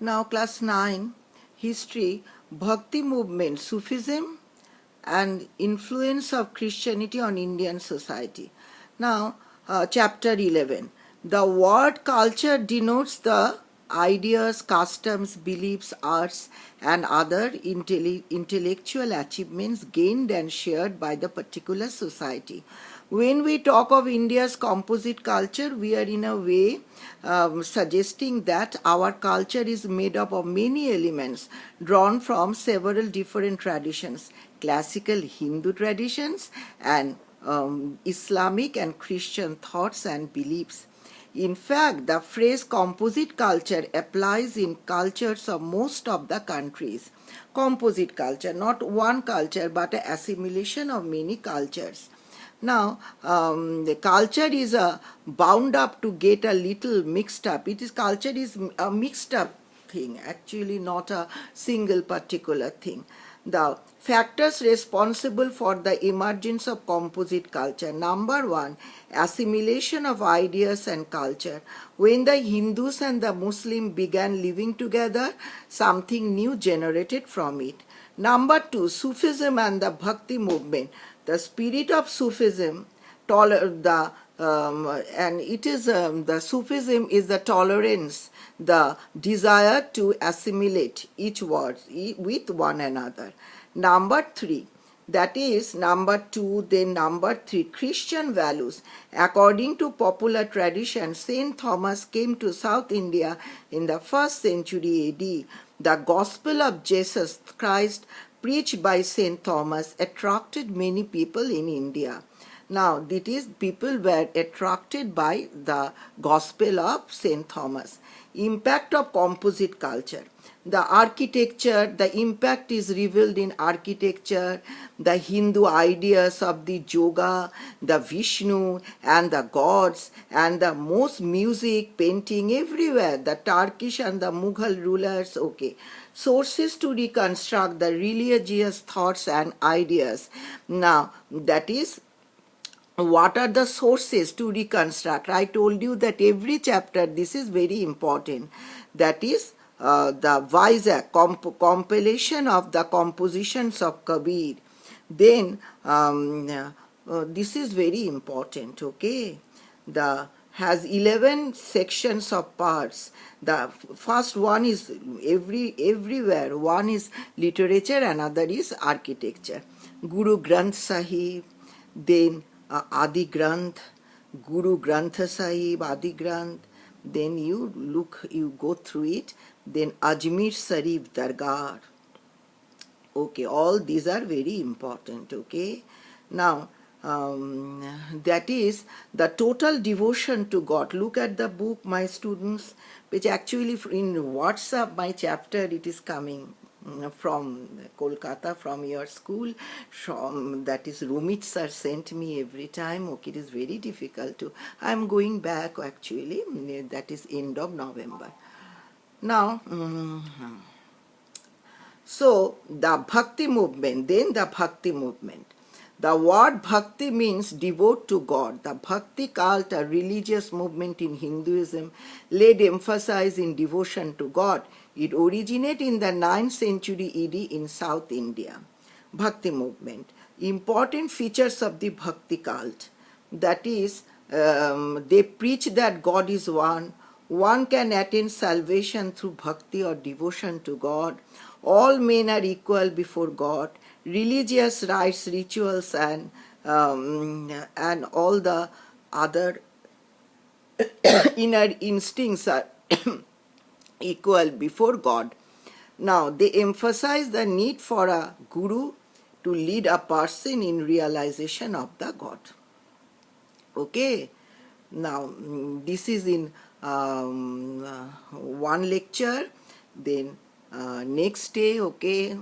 Now class 9, history, Bhakti Movement, Sufism and influence of Christianity on Indian society. Now chapter 11, the word culture denotes the ideas, customs, beliefs, arts and other intellectual achievements gained and shared by the particular society. When we talk of India's composite culture, we are in a way suggesting that our culture is made up of many elements drawn from several different traditions, classical Hindu traditions and Islamic and Christian thoughts and beliefs. In fact, the phrase composite culture applies in cultures of most of the countries. Composite culture, not one culture but an assimilation of many cultures. Now, the culture is bound up to get a little mixed up. Culture is a mixed up thing, actually not a single particular thing. The factors responsible for the emergence of composite culture. Number one, assimilation of ideas and culture. When the Hindus and the Muslim began living together, something new generated from it. Number two, Sufism and the Bhakti movement. The spirit of Sufism, the Sufism is the tolerance, the desire to assimilate each word with one another. Number three, that is number two, then number three, Christian values. According to popular tradition, Saint Thomas came to South India in the 1st century AD. The gospel of Jesus Christ preached by Saint Thomas attracted many people in India. Now, that is, people were attracted by the gospel of Saint Thomas. Impact of composite culture. The architecture, the impact is revealed in architecture, the Hindu ideas of the yoga, the Vishnu and the gods, and the most music, painting everywhere, the Turkish and the Mughal rulers, okay. Sources to reconstruct the religious thoughts and ideas. Now, that is, what are the sources to reconstruct? I told you that every chapter, this is very important. That is the Vizag, compilation of the compositions of Kabir. Then, this is very important, okay? The has 11 sections of parts. The first one is everywhere. One is literature, another is architecture. Guru Granth Sahib, then Adi Granth, Guru Granth Sahib, Adi Granth. Then you go through it. Then Ajmer Sharif Dargah. Okay, all these are very important, okay? Now, that is the total devotion to God. Look at the book, my students, which actually in WhatsApp, my chapter, it is coming from Kolkata, from your school, that is Rumit sir sent me every time. Okay, it is very difficult to, I am going back actually, that is end of November. Now, so the Bhakti movement, then the Bhakti movement. The word Bhakti means devote to God. The Bhakti Cult, a religious movement in Hinduism, laid emphasis in devotion to God. It originated in the 9th century AD in South India. Bhakti movement. Important features of the Bhakti Cult. That is, they preach that God is one. One can attain salvation through bhakti or devotion to God. All men are equal before God. Religious rites, rituals, and all the other inner instincts are equal before God. Now, they emphasize the need for a guru to lead a person in realization of the God. Okay. Now, this is in one lecture. Then next day, okay.